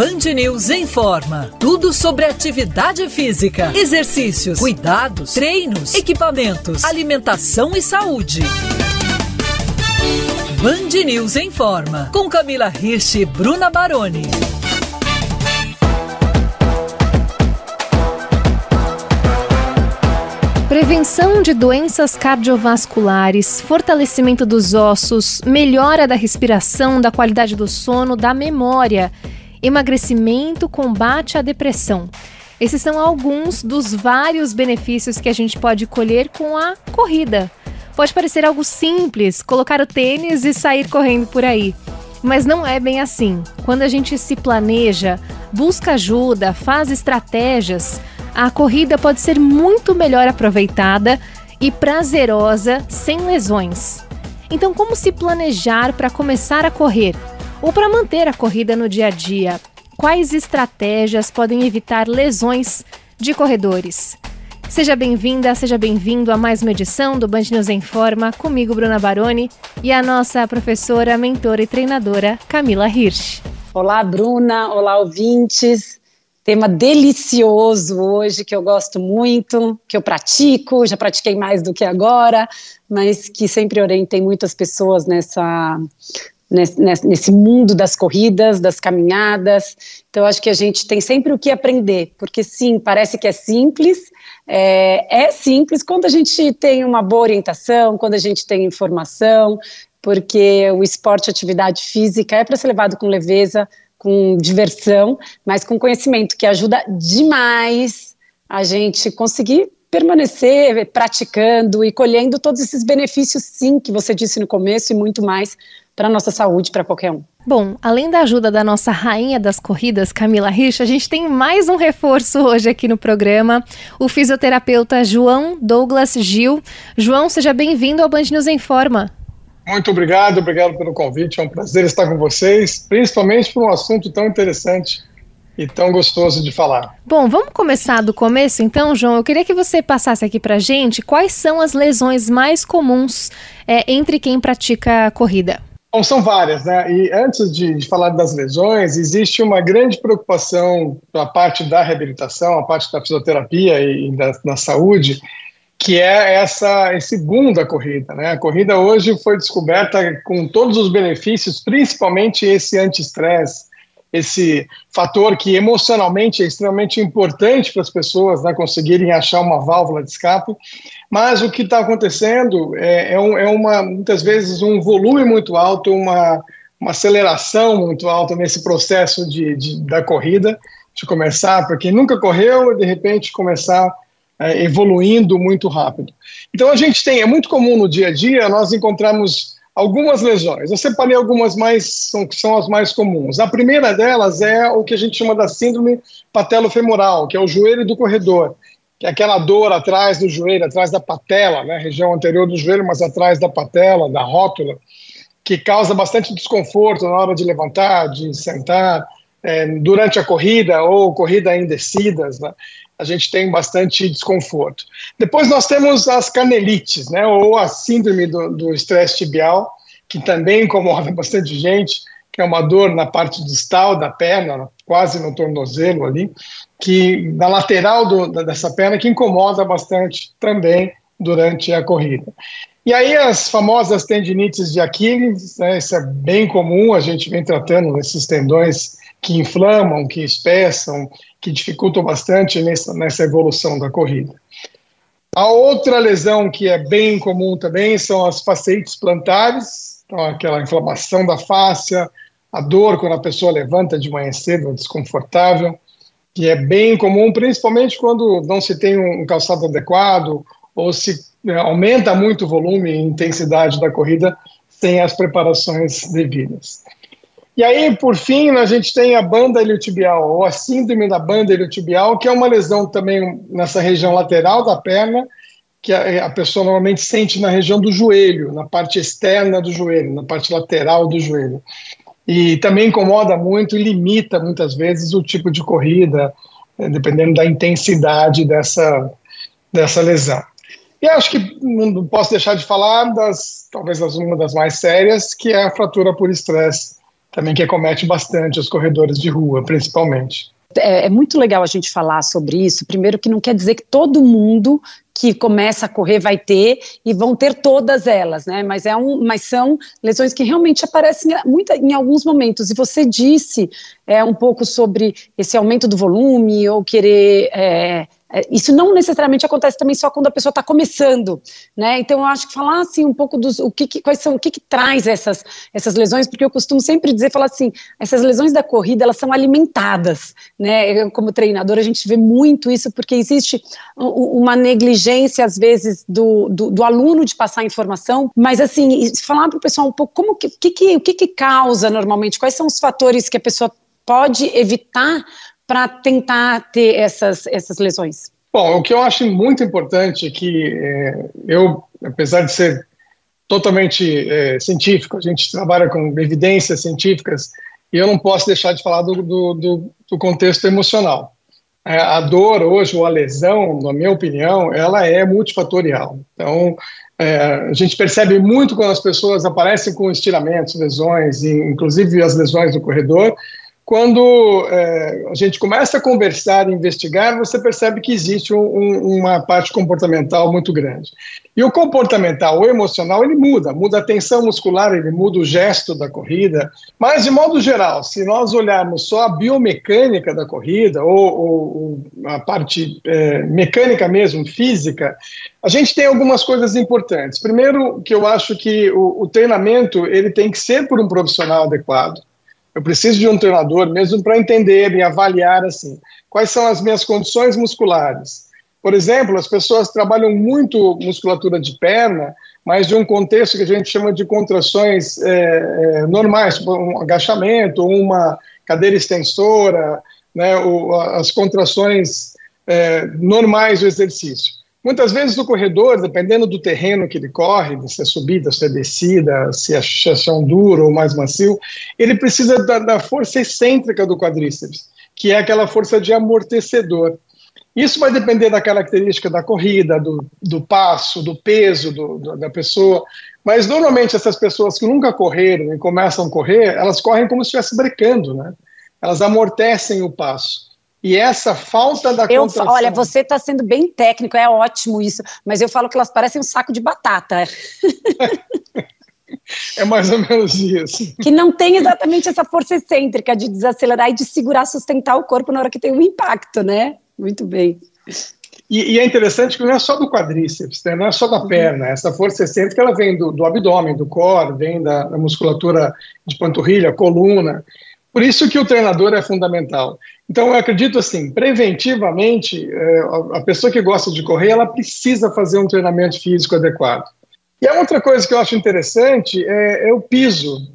Band News informa. Tudo sobre atividade física, exercícios, cuidados, treinos, equipamentos, alimentação e saúde. Band News informa. Com Camila Hirsch e Bruna Baroni. Prevenção de doenças cardiovasculares, fortalecimento dos ossos, melhora da respiração, da qualidade do sono, da memória, emagrecimento, combate à depressão. Esses são alguns dos vários benefícios que a gente pode colher com a corrida. Pode parecer algo simples, colocar o tênis e sair correndo por aí. Mas não é bem assim. Quando a gente se planeja, busca ajuda, faz estratégias, a corrida pode ser muito melhor aproveitada e prazerosa sem lesões. Então, como se planejar para começar a correr? Ou para manter a corrida no dia a dia? Quais estratégias podem evitar lesões de corredores? Seja bem-vinda, seja bem-vindo a mais uma edição do Band News Informa, comigo, Bruna Baroni, e a nossa professora, mentora e treinadora, Camila Hirsch. Olá, Bruna, olá, ouvintes. Tema delicioso hoje, que eu gosto muito, que eu pratico, já pratiquei mais do que agora, mas que sempre orientei muitas pessoas nesse mundo das corridas, das caminhadas. Então, acho que a gente tem sempre o que aprender, porque sim, parece que é simples, é simples quando a gente tem uma boa orientação, quando a gente tem informação, porque o esporte, a atividade física é para ser levado com leveza, com diversão, mas com conhecimento, que ajuda demais a gente conseguir permanecer praticando e colhendo todos esses benefícios, sim, que você disse no começo, e muito mais para a nossa saúde, para qualquer um. Bom, além da ajuda da nossa rainha das corridas, Camila Hirsch, a gente tem mais um reforço hoje aqui no programa, o fisioterapeuta João Douglas Gil. João, seja bem-vindo ao Band News Informa. Muito obrigado pelo convite, é um prazer estar com vocês, principalmente por um assunto tão interessante e tão gostoso de falar. Bom, vamos começar do começo então, João. Eu queria que você passasse aqui pra gente quais são as lesões mais comuns entre quem pratica a corrida. Bom, são várias, né? E antes de falar das lesões, existe uma grande preocupação da parte da reabilitação, a parte da fisioterapia e da saúde, que é esse boom da corrida, né? A corrida hoje foi descoberta com todos os benefícios, principalmente esse anti-estresse, esse fator que emocionalmente é extremamente importante para as pessoas, né, conseguirem achar uma válvula de escape. Mas o que está acontecendo muitas vezes um volume muito alto, uma aceleração muito alta nesse processo da corrida, de começar, para quem nunca correu, de repente começar evoluindo muito rápido. Então a gente é muito comum no dia a dia nós encontramos algumas lesões. Eu separei algumas que são as mais comuns. A primeira delas é o que a gente chama da síndrome patelofemoral, que é o joelho do corredor, que é aquela dor atrás do joelho, atrás da patela, né, região anterior do joelho, mas atrás da patela, da rótula, que causa bastante desconforto na hora de levantar, de sentar, durante a corrida ou corrida em descidas, né? A gente tem bastante desconforto. Depois nós temos as canelites, né, ou a síndrome do estresse tibial, que também incomoda bastante gente, que é uma dor na parte distal da perna, quase no tornozelo ali, que na lateral dessa perna, que incomoda bastante também durante a corrida. E aí as famosas tendinites de Aquiles, né, isso é bem comum, a gente vem tratando esses tendões que inflamam, que espessam, que dificultam bastante nessa evolução da corrida. A outra lesão que é bem comum também são as fasciites plantares, então aquela inflamação da fáscia, a dor quando a pessoa levanta de manhã cedo, desconfortável, que é bem comum, principalmente quando não se tem um calçado adequado ou se aumenta muito o volume e intensidade da corrida sem as preparações devidas. E aí, por fim, a gente tem a banda iliotibial, ou a síndrome da banda iliotibial, que é uma lesão também nessa região lateral da perna, que a pessoa normalmente sente na região do joelho, na parte externa do joelho, na parte lateral do joelho. E também incomoda muito e limita, muitas vezes, o tipo de corrida, dependendo da intensidade dessa lesão. E acho que não posso deixar de falar talvez uma das mais sérias, que é a fratura por estresse também que acomete bastante os corredores de rua, principalmente. É muito legal a gente falar sobre isso. Primeiro, que não quer dizer que todo mundo que começa a correr vai ter e vão ter todas elas, né? Mas são lesões que realmente aparecem em alguns momentos. E você disse um pouco sobre esse aumento do volume ou querer... isso não necessariamente acontece também só quando a pessoa está começando, né? Então eu acho que falar assim um pouco o que traz essas lesões, porque eu costumo sempre falar assim, essas lesões da corrida, elas são alimentadas, né? Eu, como treinador, a gente vê muito isso, porque existe uma negligência às vezes do aluno de passar informação, mas assim, falar para o pessoal um pouco o que causa normalmente, quais são os fatores que a pessoa pode evitar para tentar ter essas lesões? Bom, o que eu acho muito importante é que eu, apesar de ser totalmente científico, a gente trabalha com evidências científicas, e eu não posso deixar de falar do contexto emocional. A dor hoje, ou a lesão, na minha opinião, ela é multifatorial. Então, a gente percebe muito quando as pessoas aparecem com estiramentos, lesões, inclusive as lesões do corredor. Quando a gente começa a conversar e investigar, você percebe que existe uma parte comportamental muito grande. E o comportamental, o emocional, ele muda a tensão muscular, ele muda o gesto da corrida, mas de modo geral, se nós olharmos só a biomecânica da corrida, ou a parte mecânica mesmo, física, a gente tem algumas coisas importantes. Primeiro, que eu acho que o treinamento ele tem que ser por um profissional adequado. Eu preciso de um treinador mesmo para entender e avaliar assim, quais são as minhas condições musculares. Por exemplo, as pessoas trabalham muito musculatura de perna, mas de um contexto que a gente chama de contrações normais, um agachamento, uma cadeira extensora, né, as contrações normais do exercício. Muitas vezes o corredor, dependendo do terreno que ele corre, se é subida, se é descida, se é chão duro ou mais macio, ele precisa da força excêntrica do quadríceps, que é aquela força de amortecedor. Isso vai depender da característica da corrida, do passo, do peso da pessoa, mas normalmente essas pessoas que nunca correram e começam a correr, elas correm como se estivesse brecando, né? Elas amortecem o passo. E essa falta da contração... Olha, você está sendo bem técnico, é ótimo isso, mas eu falo que elas parecem um saco de batata. É mais ou menos isso. Que não tem exatamente essa força excêntrica de desacelerar e de segurar, sustentar o corpo na hora que tem um impacto, né? Muito bem. E é interessante que não é só do quadríceps, né? Não é só da perna. Essa força excêntrica ela vem do abdômen, do core, vem da musculatura de panturrilha, coluna. Por isso que o treinador é fundamental. Então, eu acredito assim, preventivamente, a pessoa que gosta de correr, ela precisa fazer um treinamento físico adequado. E a outra coisa que eu acho interessante é o piso.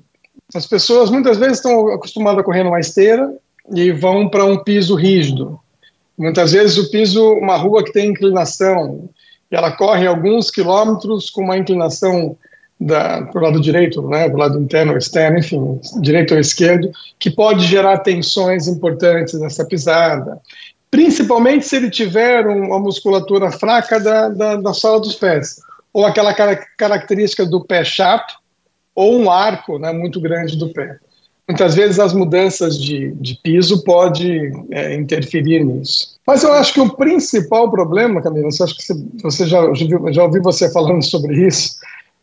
As pessoas muitas vezes estão acostumadas a correr numa esteira e vão para um piso rígido. Muitas vezes o piso, uma rua que tem inclinação, e ela corre alguns quilômetros com uma inclinação para o lado direito, né, para o lado interno ou externo, enfim, direito ou esquerdo, que pode gerar tensões importantes nessa pisada, principalmente se ele tiver uma musculatura fraca da sola dos pés, ou aquela característica do pé chato, ou um arco, né, muito grande do pé. Muitas vezes as mudanças de piso podem interferir nisso. Mas eu acho que o principal problema, Camila, acho que você já ouvi você falando sobre isso,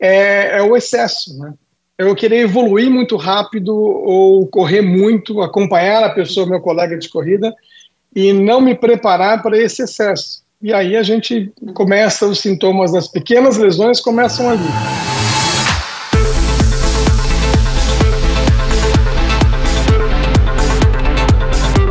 é o excesso, né? Eu querer evoluir muito rápido ou correr muito, acompanhar a pessoa, meu colega de corrida, e não me preparar para esse excesso. E aí a gente começa, os sintomas das pequenas lesões começam ali.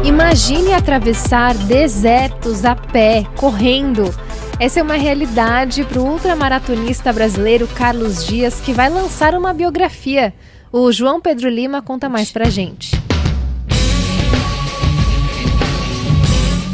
Imagine atravessar desertos a pé, correndo. Essa é uma realidade para o ultramaratonista brasileiro Carlos Dias, que vai lançar uma biografia. O João Pedro Lima conta mais pra gente.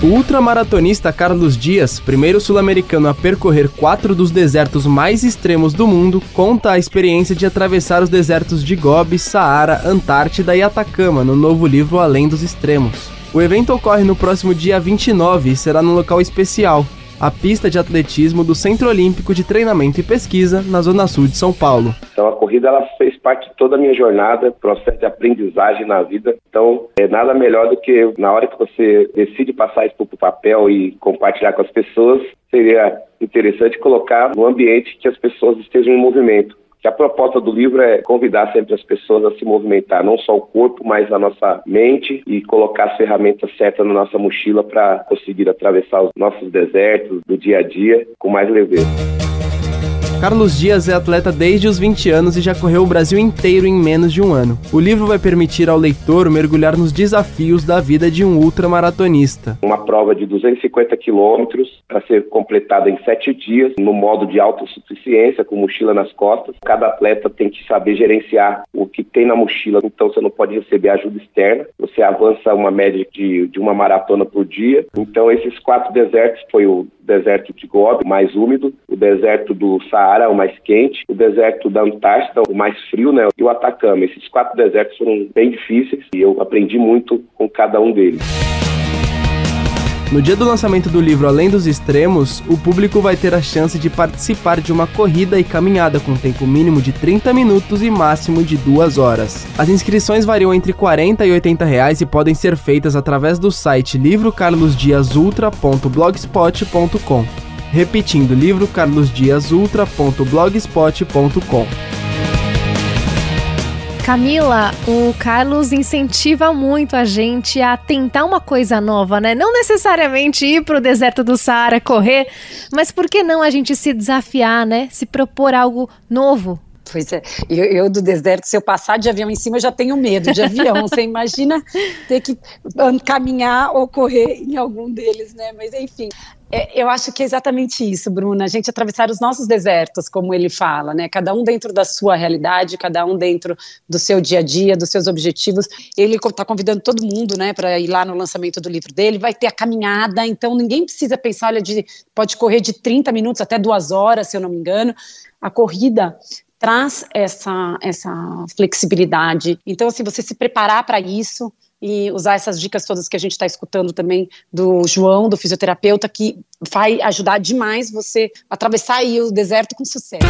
O ultramaratonista Carlos Dias, primeiro sul-americano a percorrer 4 dos desertos mais extremos do mundo, conta a experiência de atravessar os desertos de Gobi, Saara, Antártida e Atacama no novo livro Além dos Extremos. O evento ocorre no próximo dia 29 e será num local especial, a pista de atletismo do Centro Olímpico de Treinamento e Pesquisa, na Zona Sul de São Paulo. Então a corrida ela fez parte de toda a minha jornada, processo de aprendizagem na vida. Então é nada melhor do que na hora que você decide passar isso para o papel e compartilhar com as pessoas, seria interessante colocar no ambiente que as pessoas estejam em movimento. Que a proposta do livro é convidar sempre as pessoas a se movimentar, não só o corpo, mas a nossa mente, e colocar as ferramentas certas na nossa mochila para conseguir atravessar os nossos desertos do dia a dia com mais leveza. Carlos Dias é atleta desde os 20 anos e já correu o Brasil inteiro em menos de um ano. O livro vai permitir ao leitor mergulhar nos desafios da vida de um ultramaratonista. Uma prova de 250 quilômetros para ser completada em 7 dias, no modo de autossuficiência, com mochila nas costas. Cada atleta tem que saber gerenciar o que tem na mochila, então você não pode receber ajuda externa. Você avança uma média de uma maratona por dia. Então esses 4 desertos foi o deserto de Gobi, o mais úmido, o deserto do Saara, o mais quente, o deserto da Antártida, o mais frio, né, e o Atacama. Esses 4 desertos foram bem difíceis e eu aprendi muito com cada um deles. No dia do lançamento do livro Além dos Extremos, o público vai ter a chance de participar de uma corrida e caminhada com tempo mínimo de 30 minutos e máximo de 2 horas. As inscrições variam entre R$40 e R$80 e podem ser feitas através do site livrocarlosdiasultra.blogspot.com. Repetindo, livrocarlosdiasultra.blogspot.com. Camila, o Carlos incentiva muito a gente a tentar uma coisa nova, né? Não necessariamente ir para o deserto do Saara correr, mas por que não a gente se desafiar, né? Se propor algo novo. Pois é, eu do deserto, se eu passar de avião em cima, eu já tenho medo de avião. Você imagina ter que caminhar ou correr em algum deles, né? Mas enfim, eu acho que é exatamente isso, Bruna, a gente atravessar os nossos desertos, como ele fala, né? Cada um dentro da sua realidade, cada um dentro do seu dia a dia, dos seus objetivos. Ele está convidando todo mundo, né, para ir lá no lançamento do livro dele, vai ter a caminhada, então ninguém precisa pensar, olha, pode correr de 30 minutos até 2 horas, se eu não me engano. A corrida traz essa flexibilidade. Então, assim, você se preparar para isso e usar essas dicas todas que a gente está escutando também do João, do fisioterapeuta, que vai ajudar demais você a atravessar aí o deserto com sucesso.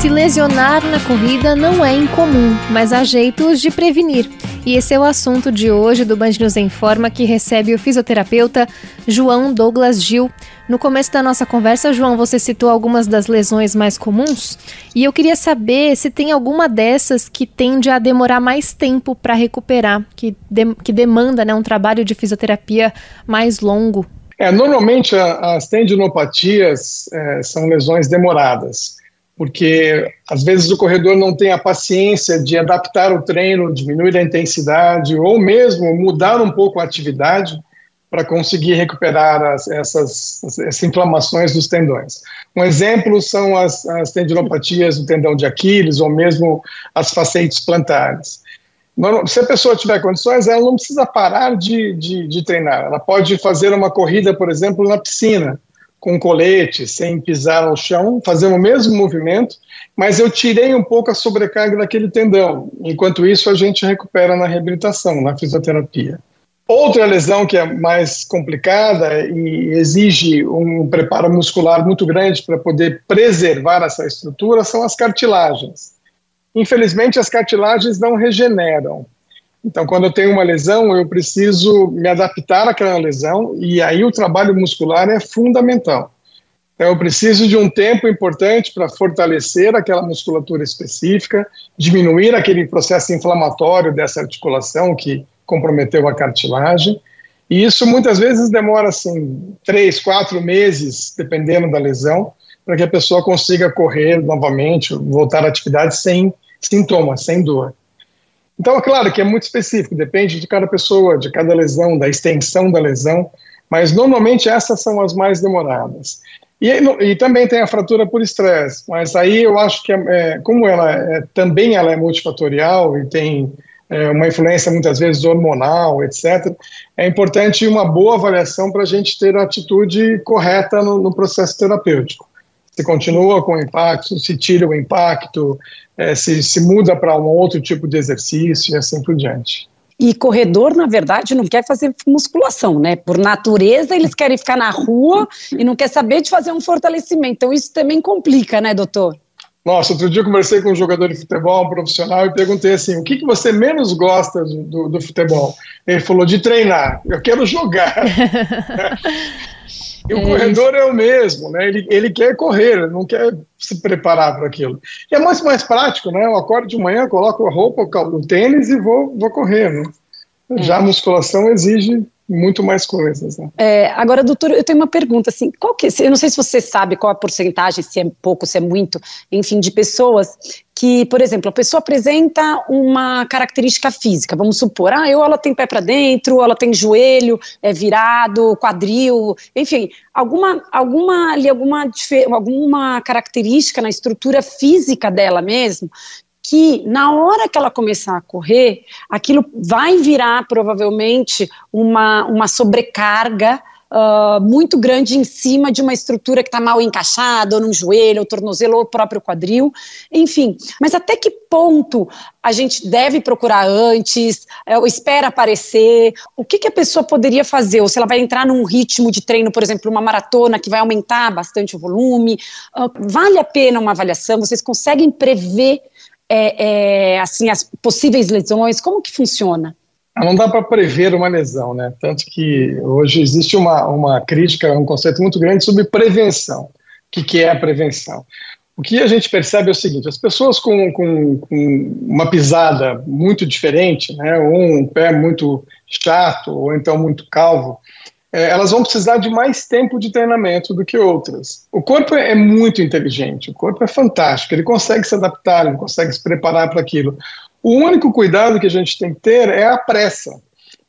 Se lesionar na corrida não é incomum, mas há jeitos de prevenir. E esse é o assunto de hoje do Band News em Forma, que recebe o fisioterapeuta João Douglas Gil. No começo da nossa conversa, João, você citou algumas das lesões mais comuns, e eu queria saber se tem alguma dessas que tende a demorar mais tempo para recuperar, que demanda, né, um trabalho de fisioterapia mais longo. Normalmente as tendinopatias são lesões demoradas, porque às vezes o corredor não tem a paciência de adaptar o treino, diminuir a intensidade ou mesmo mudar um pouco a atividade para conseguir recuperar essas inflamações dos tendões. Um exemplo são as tendinopatias do tendão de Aquiles ou mesmo as facetes plantares. Se a pessoa tiver condições, ela não precisa parar de treinar. Ela pode fazer uma corrida, por exemplo, na piscina, com colete, sem pisar no chão, fazer o mesmo movimento, mas eu tirei um pouco a sobrecarga daquele tendão. Enquanto isso, a gente recupera na reabilitação, na fisioterapia. Outra lesão que é mais complicada e exige um preparo muscular muito grande para poder preservar essa estrutura são as cartilagens. Infelizmente, as cartilagens não regeneram. Então, quando eu tenho uma lesão, eu preciso me adaptar àquela lesão e aí o trabalho muscular é fundamental. Então, eu preciso de um tempo importante para fortalecer aquela musculatura específica, diminuir aquele processo inflamatório dessa articulação que comprometeu a cartilagem. E isso muitas vezes demora assim, 3, 4 meses, dependendo da lesão, para que a pessoa consiga correr novamente, voltar à atividade sem sintomas, sem dor. Então, é claro que é muito específico, depende de cada pessoa, de cada lesão, da extensão da lesão, mas normalmente essas são as mais demoradas. E também tem a fratura por estresse, mas aí eu acho que, como também ela é multifatorial e tem uma influência muitas vezes hormonal, etc., é importante uma boa avaliação para a gente ter a atitude correta no processo terapêutico. Se continua com o impacto, se tira o impacto, se muda para um outro tipo de exercício e assim por diante. E corredor, na verdade, não quer fazer musculação, né? Por natureza, eles querem ficar na rua e não quer saber de fazer um fortalecimento. Então, isso também complica, né, doutor? Nossa, outro dia eu conversei com um jogador de futebol, um profissional, e perguntei assim, o que você menos gosta do futebol? Ele falou, de treinar. Eu quero jogar. E o corredor é o mesmo, né? Ele quer correr, ele não quer se preparar para aquilo. E é muito mais prático, né? Eu acordo de manhã, coloco a roupa, o tênis e vou correr, né? Já a musculação exige muito mais coisas, né? Agora, doutor, eu tenho uma pergunta, assim, eu não sei se você sabe qual a porcentagem, se é pouco, se é muito, enfim, de pessoas que, por exemplo, a pessoa apresenta uma característica física, vamos supor, ela tem pé para dentro, ela tem joelho virado, quadril, enfim, alguma característica na estrutura física dela mesmo, que na hora que ela começar a correr, aquilo vai virar provavelmente uma sobrecarga muito grande em cima de uma estrutura que está mal encaixada, ou no joelho, ou tornozelo, ou o próprio quadril, enfim. Mas até que ponto a gente deve procurar antes, ou espera aparecer? O que a pessoa poderia fazer? Ou se ela vai entrar num ritmo de treino, por exemplo, uma maratona que vai aumentar bastante o volume? Vale a pena uma avaliação? Vocês conseguem prever assim, as possíveis lesões? Como que funciona? Não dá para prever uma lesão, né? Tanto que hoje existe uma crítica, um conceito muito grande sobre prevenção. O que é a prevenção? O que a gente percebe é o seguinte, as pessoas com uma pisada muito diferente, né, ou um pé muito chato, ou então muito calvo, elas vão precisar de mais tempo de treinamento do que outras. O corpo é muito inteligente, o corpo é fantástico, ele consegue se adaptar, ele consegue se preparar para aquilo. O único cuidado que a gente tem que ter é a pressa.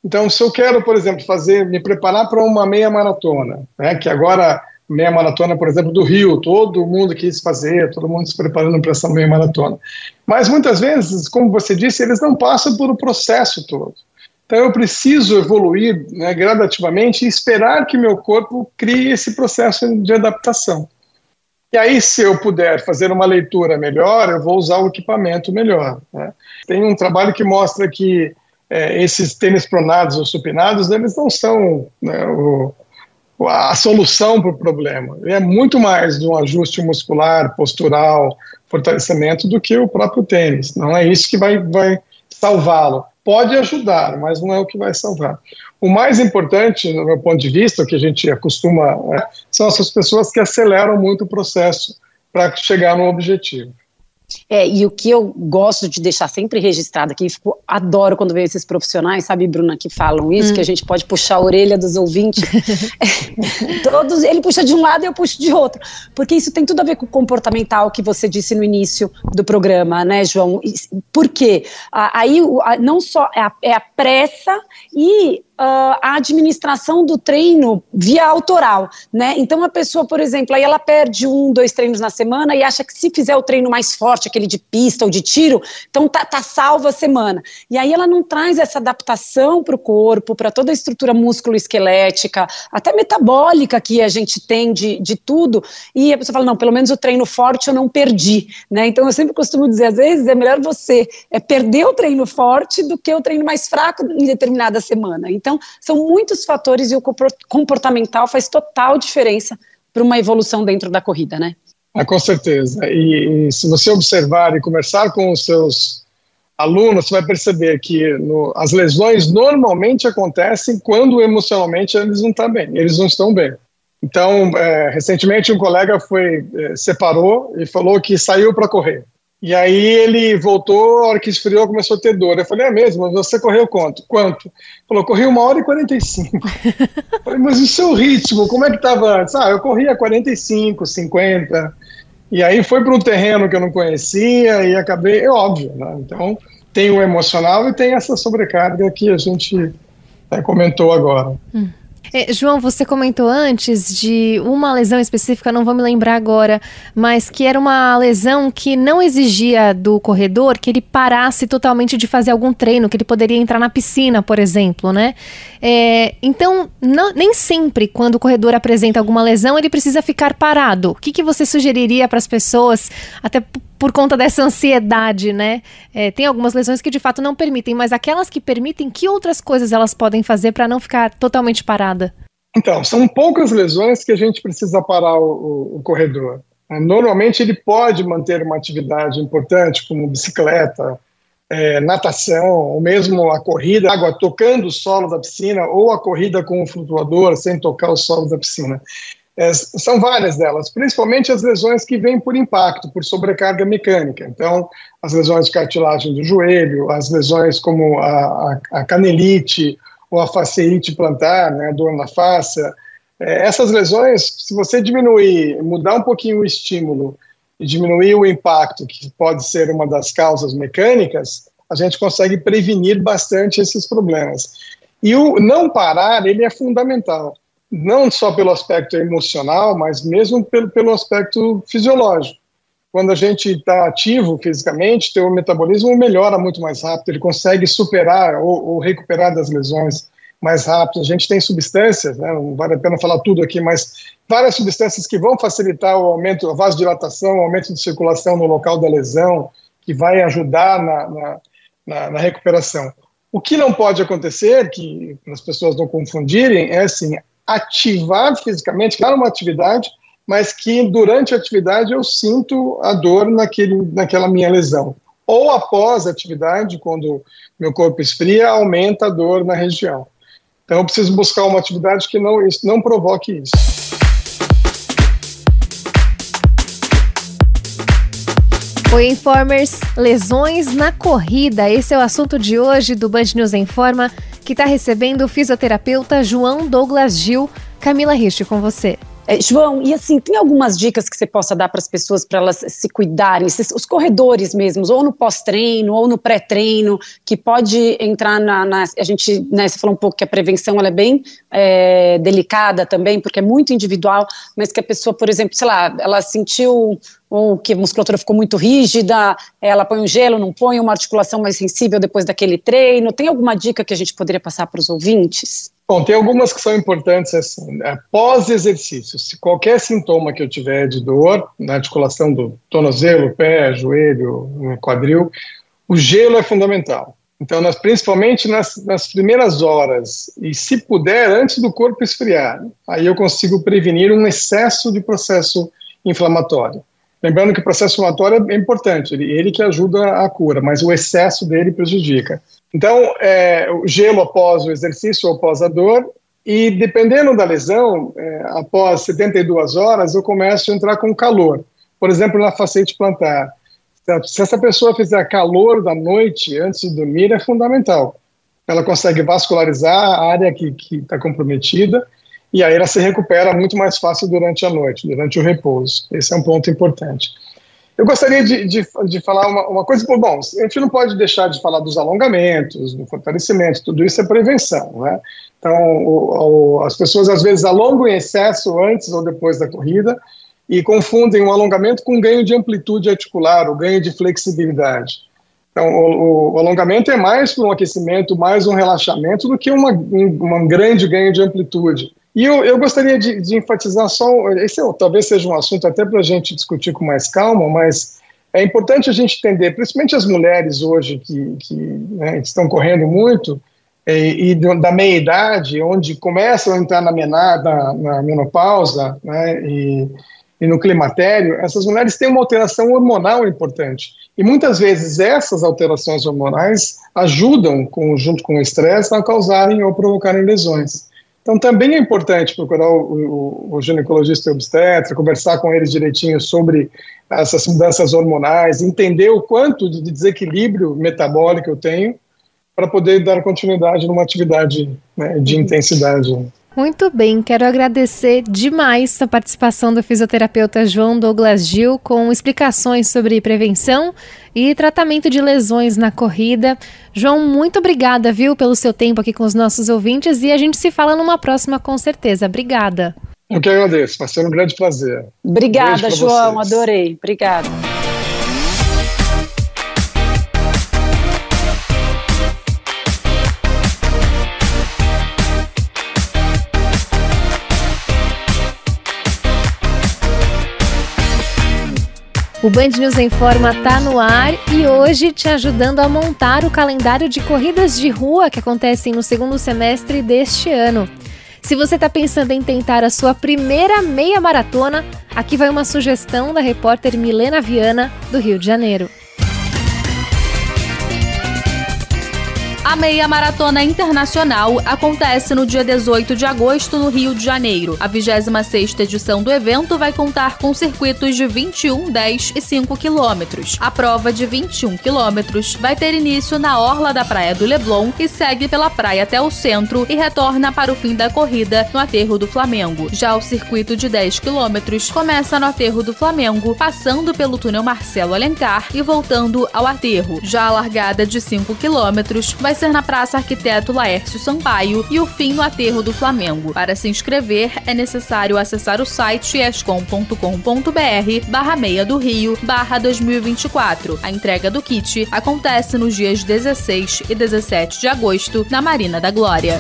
Então, se eu quero, por exemplo, me preparar para uma meia maratona, né, que agora, meia maratona, por exemplo, do Rio, todo mundo quis fazer, todo mundo se preparando para essa meia maratona. Mas muitas vezes, como você disse, eles não passam por o processo todo. Então eu preciso evoluir, né, gradativamente e esperar que meu corpo crie esse processo de adaptação. E aí, se eu puder fazer uma leitura melhor, eu vou usar o equipamento melhor, né? Tem um trabalho que mostra que esses tênis pronados ou supinados, eles não são, né, a solução para o problema. É muito mais de um ajuste muscular, postural, fortalecimento do que o próprio tênis. Não é isso que vai salvá-lo. Pode ajudar, mas não é o que vai salvar. O mais importante, do meu ponto de vista, o que a gente acostuma, são essas pessoas que aceleram muito o processo para chegar no objetivo. E o que eu gosto de deixar sempre registrado aqui, adoro quando vejo esses profissionais, sabe, Bruna, que falam isso, que a gente pode puxar a orelha dos ouvintes. Todos, ele puxa de um lado e eu puxo de outro, porque isso tem tudo a ver com o comportamental que você disse no início do programa, né, João? Por quê? Aí não só é a pressa e a administração do treino via autoral, né? Então a pessoa, por exemplo, aí ela perde 1, 2 treinos na semana e acha que se fizer o treino mais forte, aquele de pista ou de tiro, então tá salva a semana. E aí ela não traz essa adaptação para o corpo, para toda a estrutura músculo-esquelética, até metabólica que a gente tem de tudo, e a pessoa fala, não, pelo menos o treino forte eu não perdi, né? Então eu sempre costumo dizer, às vezes é melhor você perder o treino forte do que o treino mais fraco em determinada semana. Então, são muitos fatores e o comportamental faz total diferença para uma evolução dentro da corrida, né? Com certeza. E se você observar e conversar com os seus alunos, você vai perceber que as lesões normalmente acontecem quando emocionalmente eles não estão bem. Eles não estão bem. Então, recentemente um colega separou e falou que saiu para correr. E aí ele voltou, a hora que esfriou começou a ter dor. Eu falei, mesmo, você correu quanto? Falou, corri 1h45. Eu falei, mas o seu ritmo, como é que estava antes? Eu corria 45, 50. E aí foi para um terreno que eu não conhecia e acabei, é óbvio, né? Então tem o emocional e tem essa sobrecarga que a gente comentou agora. João, você comentou antes de uma lesão específica, não vou me lembrar agora, mas que era uma lesão que não exigia do corredor que ele parasse totalmente de fazer algum treino, que ele poderia entrar na piscina, por exemplo, né? Então, nem sempre quando o corredor apresenta alguma lesão, ele precisa ficar parado. O que você sugeriria para as pessoas, até por conta dessa ansiedade, né? Tem algumas lesões que de fato não permitem, mas aquelas que permitem, que outras coisas elas podem fazer para não ficar totalmente parada? Então, são poucas lesões que a gente precisa parar o corredor. Normalmente ele pode manter uma atividade importante, como bicicleta, natação, ou mesmo a corrida, água tocando o solo da piscina, ou a corrida com o flutuador sem tocar o solo da piscina. São várias delas, principalmente as lesões que vêm por impacto, por sobrecarga mecânica. Então, as lesões de cartilagem do joelho, as lesões como a canelite ou a fasciite plantar, né, a dor na face. Essas lesões, se você mudar um pouquinho o estímulo e diminuir o impacto, que pode ser uma das causas mecânicas, a gente consegue prevenir bastante esses problemas. E o não parar, ele é fundamental, não só pelo aspecto emocional, mas mesmo pelo aspecto fisiológico. Quando a gente está ativo fisicamente, o metabolismo melhora muito mais rápido, ele consegue superar ou recuperar das lesões mais rápido. A gente tem substâncias, né, não vale a pena falar tudo aqui, mas várias substâncias que vão facilitar o aumento, a vasodilatação, o aumento de circulação no local da lesão, que vai ajudar na recuperação. O que não pode acontecer, que as pessoas não confundirem, é assim, ativar fisicamente, claro, uma atividade, mas que durante a atividade eu sinto a dor naquela minha lesão. Ou após a atividade, quando meu corpo esfria, aumenta a dor na região. Então eu preciso buscar uma atividade que não provoque isso. Oi, Informers, lesões na corrida. Esse é o assunto de hoje do Band News em Forma, que está recebendo o fisioterapeuta João Douglas Gil. Camila Risch, com você. João, e assim, tem algumas dicas que você possa dar para as pessoas para elas se cuidarem, os corredores mesmos, ou no pós-treino, ou no pré-treino, que pode entrar a gente, né, você falou um pouco que a prevenção ela é bem delicada também, porque é muito individual, mas que a pessoa, por exemplo, sei lá, ela sentiu ou que a musculatura ficou muito rígida, ela põe um gelo, não põe uma articulação mais sensível depois daquele treino. Tem alguma dica que a gente poderia passar para os ouvintes? Bom, tem algumas que são importantes assim, pós-exercício. Se qualquer sintoma que eu tiver de dor na articulação do tornozelo, pé, joelho, quadril, o gelo é fundamental. Então, principalmente nas primeiras horas, e se puder, antes do corpo esfriar, aí eu consigo prevenir um excesso de processo inflamatório. Lembrando que o processo inflamatório é importante, ele que ajuda a cura, mas o excesso dele prejudica. Então, o gelo após o exercício ou após a dor, e dependendo da lesão, após 72 horas, eu começo a entrar com calor. Por exemplo, na fasciite plantar. Se essa pessoa fizer calor da noite antes de dormir, é fundamental. Ela consegue vascularizar a área que está comprometida, e aí ela se recupera muito mais fácil durante a noite, durante o repouso. Esse é um ponto importante. Eu gostaria de falar uma coisa, bom, a gente não pode deixar de falar dos alongamentos, do fortalecimento, tudo isso é prevenção, né? Então, as pessoas às vezes alongam em excesso antes ou depois da corrida e confundem o alongamento com ganho de amplitude articular, o ganho de flexibilidade. Então, o alongamento é mais para um aquecimento, mais um relaxamento do que um grande ganho de amplitude. E eu gostaria de enfatizar esse talvez seja um assunto até para a gente discutir com mais calma, mas é importante a gente entender, principalmente as mulheres hoje que estão correndo muito, e da meia-idade, onde começam a entrar na menopausa, né, e no climatério, essas mulheres têm uma alteração hormonal importante. E muitas vezes essas alterações hormonais ajudam, junto com o estresse, a causarem ou provocarem lesões. Então, também é importante procurar o ginecologista e obstetra, conversar com eles direitinho sobre essas mudanças hormonais, entender o quanto de desequilíbrio metabólico eu tenho para poder dar continuidade numa atividade, né, de intensidade. Muito bem, quero agradecer demais a participação do fisioterapeuta João Douglas Gil com explicações sobre prevenção e tratamento de lesões na corrida. João, muito obrigada, viu, pelo seu tempo aqui com os nossos ouvintes e a gente se fala numa próxima com certeza. Obrigada. Eu que agradeço, vai ser um grande prazer. Obrigada, João, adorei. Obrigada. O Band News Informa tá no ar e hoje te ajudando a montar o calendário de corridas de rua que acontecem no segundo semestre deste ano. Se você está pensando em tentar a sua primeira meia maratona, aqui vai uma sugestão da repórter Milena Viana, do Rio de Janeiro. A Meia Maratona Internacional acontece no dia 18 de agosto no Rio de Janeiro. A 26ª edição do evento vai contar com circuitos de 21, 10 e 5 quilômetros. A prova de 21 quilômetros vai ter início na orla da Praia do Leblon e segue pela praia até o centro e retorna para o fim da corrida no Aterro do Flamengo. Já o circuito de 10 quilômetros começa no Aterro do Flamengo, passando pelo túnel Marcelo Alencar e voltando ao aterro. Já a largada de 5 quilômetros vai ser na Praça Arquiteto Laércio Sampaio e o fim no Aterro do Flamengo. Para se inscrever, é necessário acessar o site escom.com.br/meia do Rio/2024. A entrega do kit acontece nos dias 16 e 17 de agosto na Marina da Glória.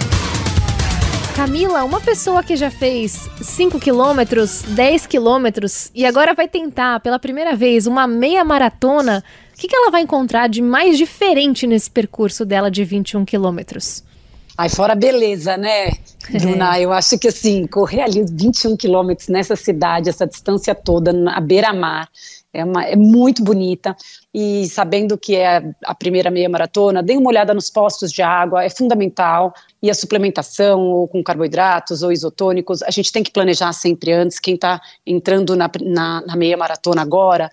Camila, uma pessoa que já fez 5 quilômetros, 10 quilômetros e agora vai tentar pela primeira vez uma meia maratona, o que ela vai encontrar de mais diferente nesse percurso dela de 21 quilômetros? Ai, fora a beleza, né, Bruna? Eu acho que, assim, correr ali 21 quilômetros nessa cidade, essa distância toda, à beira-mar, é muito bonita. E sabendo que é a primeira meia maratona, dê uma olhada nos postos de água, é fundamental. E a suplementação, ou com carboidratos, ou isotônicos, a gente tem que planejar sempre antes. Quem está entrando na meia maratona agora,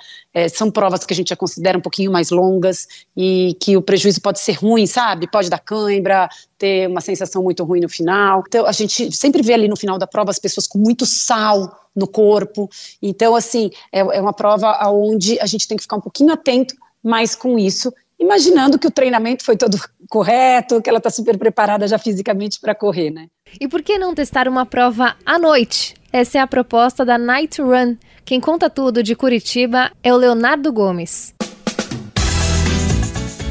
são provas que a gente já considera um pouquinho mais longas e que o prejuízo pode ser ruim, sabe? Pode dar cãibra, ter uma sensação muito ruim no final. Então, a gente sempre vê ali no final da prova as pessoas com muito sal no corpo. Então, assim, é uma prova onde a gente tem que ficar um pouquinho atento, mas com isso, imaginando que o treinamento foi todo correto, que ela está super preparada já fisicamente para correr, né? E por que não testar uma prova à noite? Essa é a proposta da Night Run. Quem conta tudo de Curitiba é o Leonardo Gomes.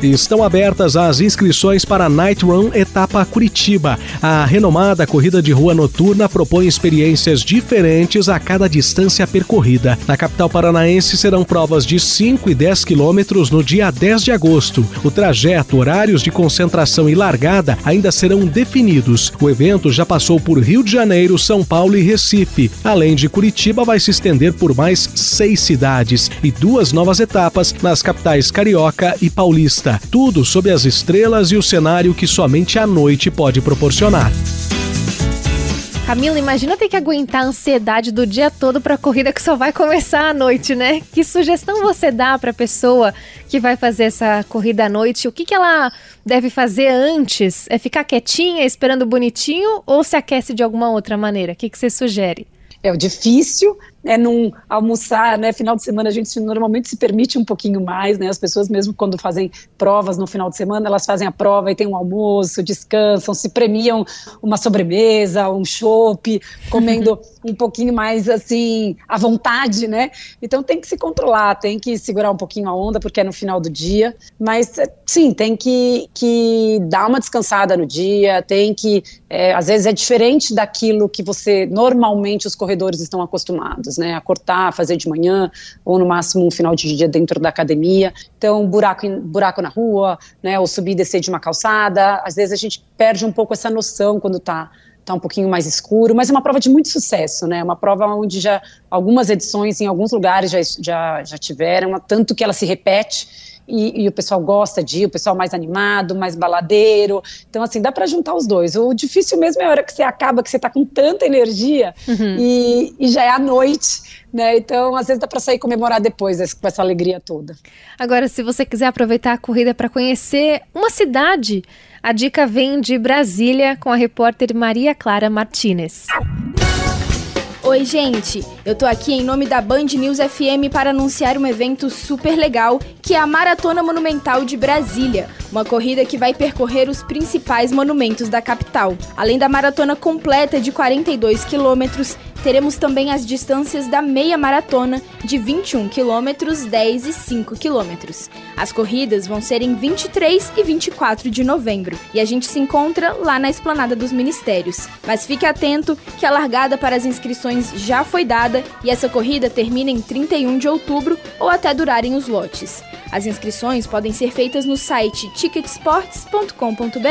Estão abertas as inscrições para a Night Run Etapa Curitiba. A renomada corrida de rua noturna propõe experiências diferentes a cada distância percorrida. Na capital paranaense serão provas de 5 e 10 quilômetros no dia 10 de agosto. O trajeto, horários de concentração e largada ainda serão definidos. O evento já passou por Rio de Janeiro, São Paulo e Recife. Além de Curitiba, vai se estender por mais 6 cidades e 2 novas etapas nas capitais carioca e paulista. Tudo sob as estrelas e o cenário que somente a noite pode proporcionar. Camila, imagina ter que aguentar a ansiedade do dia todo para a corrida que só vai começar à noite, né? Que sugestão você dá para a pessoa que vai fazer essa corrida à noite? O que ela deve fazer antes? É ficar quietinha, esperando bonitinho ou se aquece de alguma outra maneira? O que você sugere? O difícil é não almoçar, né? Final de semana a gente normalmente se permite um pouquinho mais, né? As pessoas mesmo quando fazem provas no final de semana, elas fazem a prova e tem um almoço, descansam, se premiam uma sobremesa, um chopp, comendo um pouquinho mais assim, à vontade, né? Então tem que se controlar, tem que segurar um pouquinho a onda, porque é no final do dia, mas sim, tem que dar uma descansada no dia, tem que, às vezes é diferente daquilo que normalmente os corredores estão acostumados, né, a cortar, fazer de manhã, ou no máximo um final de dia dentro da academia. Então, buraco na rua, né, ou subir e descer de uma calçada, às vezes a gente perde um pouco essa noção quando tá um pouquinho mais escuro, mas é uma prova de muito sucesso, né, uma prova onde já algumas edições em alguns lugares já tiveram, tanto que ela se repete, e o pessoal gosta o pessoal mais animado, mais baladeiro, então assim, dá para juntar os dois. O difícil mesmo é a hora que você acaba, que você tá com tanta energia, e já é à noite, né, então às vezes dá para sair comemorar depois com essa alegria toda. Agora, se você quiser aproveitar a corrida para conhecer uma cidade, a dica vem de Brasília com a repórter Maria Clara Martínez. Oi, gente! Eu tô aqui em nome da Band News FM para anunciar um evento super legal que é a Maratona Monumental de Brasília, uma corrida que vai percorrer os principais monumentos da capital. Além da maratona completa de 42 quilômetros, teremos também as distâncias da meia maratona de 21 quilômetros, 10 e 5 quilômetros. As corridas vão ser em 23 e 24 de novembro e a gente se encontra lá na Esplanada dos Ministérios. Mas fique atento que a largada para as inscrições já foi dada e essa corrida termina em 31 de outubro ou até durarem os lotes. As inscrições podem ser feitas no site ticketsports.com.br.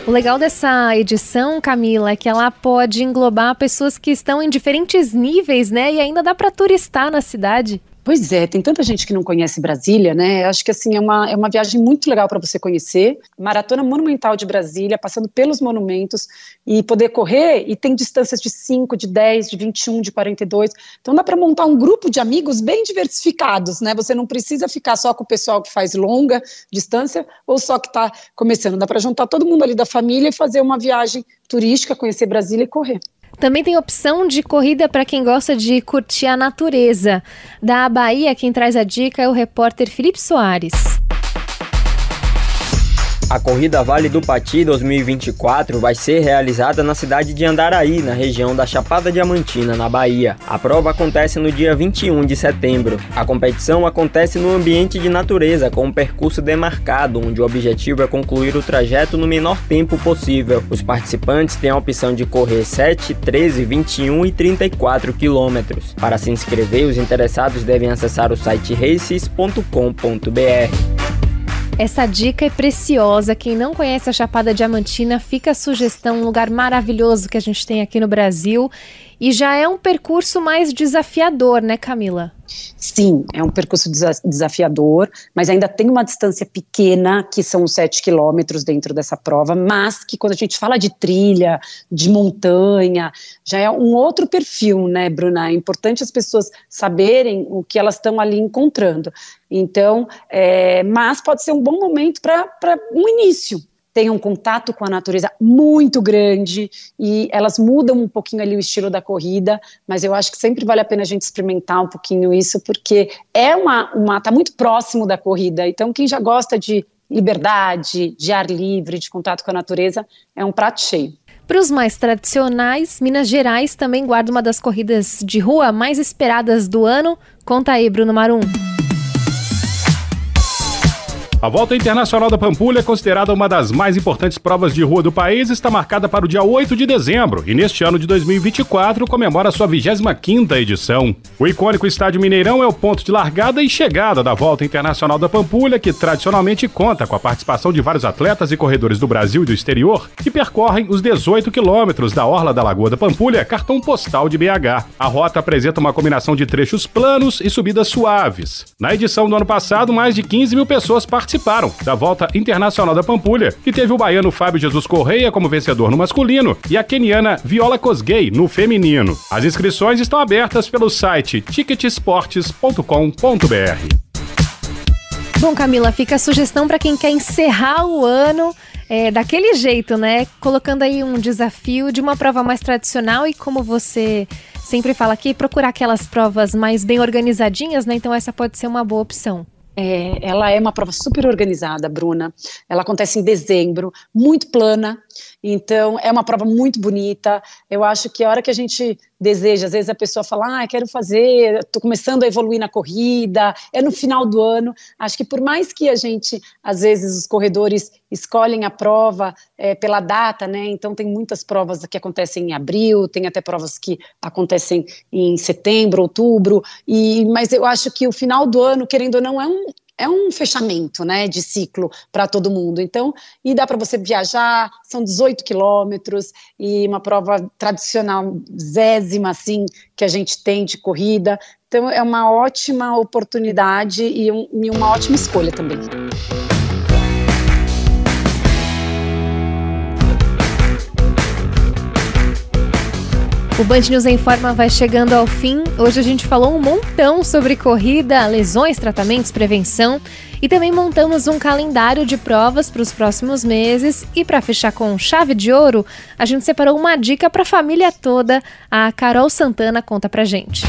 O legal dessa edição, Camila, é que ela pode englobar pessoas que estão em diferentes níveis, né? E ainda dá para turistar na cidade. Pois é, tem tanta gente que não conhece Brasília, né? Acho que assim é uma viagem muito legal para você conhecer. Maratona Monumental de Brasília, passando pelos monumentos e poder correr, e tem distâncias de 5, de 10, de 21, de 42. Então dá para montar um grupo de amigos bem diversificados, né? Você não precisa ficar só com o pessoal que faz longa distância ou só que está começando. Dá para juntar todo mundo ali da família e fazer uma viagem turística, conhecer Brasília e correr. Também tem opção de corrida para quem gosta de curtir a natureza. Da Bahia, quem traz a dica é o repórter Felipe Soares. A Corrida Vale do Pati 2024 vai ser realizada na cidade de Andaraí, na região da Chapada Diamantina, na Bahia. A prova acontece no dia 21 de setembro. A competição acontece no ambiente de natureza, com um percurso demarcado, onde o objetivo é concluir o trajeto no menor tempo possível. Os participantes têm a opção de correr 7, 13, 21 e 34 quilômetros. Para se inscrever, os interessados devem acessar o site races.com.br. Essa dica é preciosa. Quem não conhece a Chapada Diamantina, fica a sugestão, um lugar maravilhoso que a gente tem aqui no Brasil. E já é um percurso mais desafiador, né, Camila? Sim, é um percurso desafiador, mas ainda tem uma distância pequena, que são os 7 quilômetros dentro dessa prova, mas que quando a gente fala de trilha, de montanha, já é um outro perfil, né, Bruna? É importante as pessoas saberem o que elas estão ali encontrando. Então, mas pode ser um bom momento para um início. Tem um contato com a natureza muito grande e elas mudam um pouquinho ali o estilo da corrida, mas eu acho que sempre vale a pena a gente experimentar um pouquinho isso, porque tá muito próximo da corrida. Então, quem já gosta de liberdade, de ar livre, de contato com a natureza, é um prato cheio. Para os mais tradicionais, Minas Gerais também guarda uma das corridas de rua mais esperadas do ano. Conta aí, Bruno Marum. A Volta Internacional da Pampulha, considerada uma das mais importantes provas de rua do país, está marcada para o dia 8 de dezembro e neste ano de 2024 comemora sua 25ª edição. O icônico Estádio Mineirão é o ponto de largada e chegada da Volta Internacional da Pampulha, que tradicionalmente conta com a participação de vários atletas e corredores do Brasil e do exterior, que percorrem os 18 quilômetros da orla da Lagoa da Pampulha, cartão postal de BH. A rota apresenta uma combinação de trechos planos e subidas suaves. Na edição do ano passado, mais de 15 mil pessoas participaram da Volta Internacional da Pampulha, que teve o baiano Fábio Jesus Correia como vencedor no masculino e a queniana Viola Kosgei no feminino. As inscrições estão abertas pelo site ticketsports.com.br. Bom, Camila, fica a sugestão para quem quer encerrar o ano daquele jeito, né? Colocando aí um desafio de uma prova mais tradicional e, como você sempre fala aqui, procurar aquelas provas mais bem organizadinhas, né? Então essa pode ser uma boa opção. Ela é uma prova super organizada, Bruna. Ela acontece em dezembro, muito plana, então é uma prova muito bonita. Eu acho que a hora que a gente deseja, às vezes a pessoa fala, quero fazer, estou começando a evoluir na corrida, é no final do ano. Acho que por mais que a gente, às vezes os corredores escolhem a prova pela data, né? Então tem muitas provas que acontecem em abril, tem até provas que acontecem em setembro, outubro, mas eu acho que o final do ano, querendo ou não, é um fechamento, né, de ciclo para todo mundo. Então, e dá para você viajar, são 18 quilômetros e uma prova tradicional, 20ª, assim, que a gente tem de corrida. Então, é uma ótima oportunidade e uma ótima escolha também. O Band News em Forma vai chegando ao fim. Hoje a gente falou um montão sobre corrida, lesões, tratamentos, prevenção e também montamos um calendário de provas para os próximos meses. E para fechar com chave de ouro, a gente separou uma dica para a família toda. A Carol Santana conta pra gente.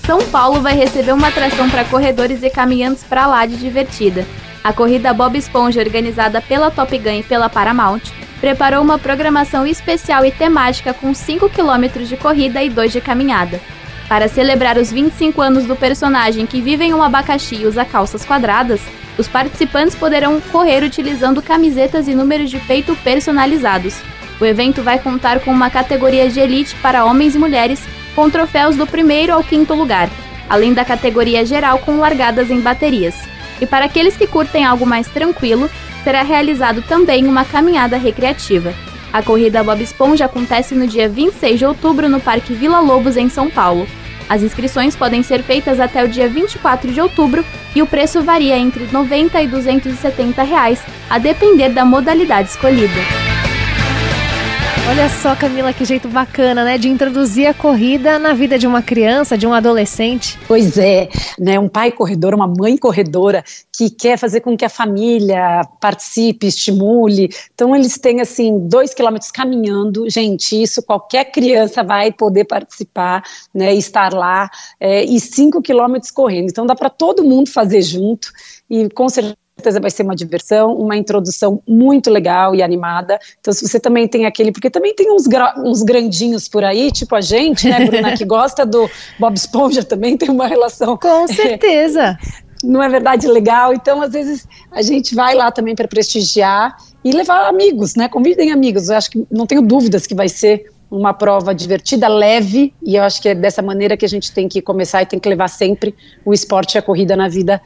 São Paulo vai receber uma atração para corredores e caminhantes para lá de divertida. A corrida Bob Esponja, organizada pela Top Gun e pela Paramount, preparou uma programação especial e temática com 5 km de corrida e 2 de caminhada. Para celebrar os 25 anos do personagem que vive em um abacaxi e usa calças quadradas, os participantes poderão correr utilizando camisetas e números de peito personalizados. O evento vai contar com uma categoria de elite para homens e mulheres, com troféus do 1º ao 5º lugar, além da categoria geral com largadas em baterias. E para aqueles que curtem algo mais tranquilo, será realizado também uma caminhada recreativa. A corrida Bob Esponja acontece no dia 26 de outubro no Parque Vila Lobos, em São Paulo. As inscrições podem ser feitas até o dia 24 de outubro e o preço varia entre R$ 90 e R$ 270, a depender da modalidade escolhida. Olha só, Camila, que jeito bacana, né, de introduzir a corrida na vida de uma criança, de um adolescente. Pois é, né, um pai corredor, uma mãe corredora que quer fazer com que a família participe, estimule. Então eles têm assim 2 quilômetros caminhando, gente, isso qualquer criança vai poder participar, né, estar lá, e 5 quilômetros correndo. Então dá para todo mundo fazer junto e com certeza vai ser uma diversão, uma introdução muito legal e animada. Então, se você também tem aquele, porque também tem uns grandinhos por aí, tipo a gente, né, Bruna, que gosta do Bob Esponja, também tem uma relação. Com certeza. Não é verdade legal? Então, às vezes, a gente vai lá também para prestigiar e levar amigos, né? Convidem amigos. Eu acho que não tenho dúvidas que vai ser uma prova divertida, leve, e eu acho que é dessa maneira que a gente tem que começar e tem que levar sempre o esporte e a corrida na vida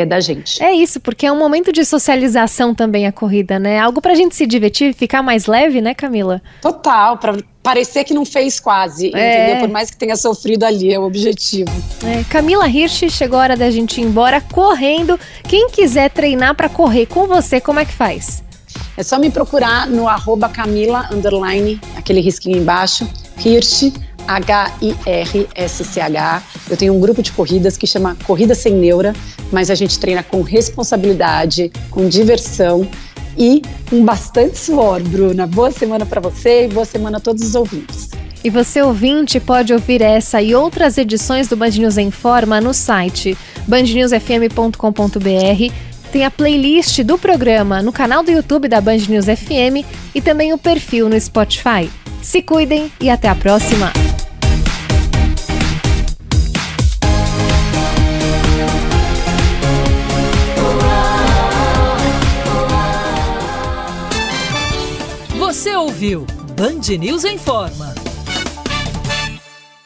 da gente. É isso, porque é um momento de socialização também a corrida, né? Algo pra gente se divertir, ficar mais leve, né, Camila? Total, pra parecer que não fez quase, entendeu? Por mais que tenha sofrido ali, é o objetivo. Camila Hirsch, chegou a hora da gente ir embora correndo. Quem quiser treinar pra correr com você, como é que faz? É só me procurar no @Camila_, aquele risquinho embaixo, Hirsch, HIRSCH. Eu tenho um grupo de corridas que chama Corrida Sem Neura, mas a gente treina com responsabilidade, com diversão e com bastante suor, Bruna. Boa semana para você e boa semana a todos os ouvintes. E você, ouvinte, pode ouvir essa e outras edições do Band News em Forma no site bandnewsfm.com.br. Tem a playlist do programa no canal do YouTube da Band News FM e também o perfil no Spotify. Se cuidem e até a próxima! Você ouviu Band News em Forma.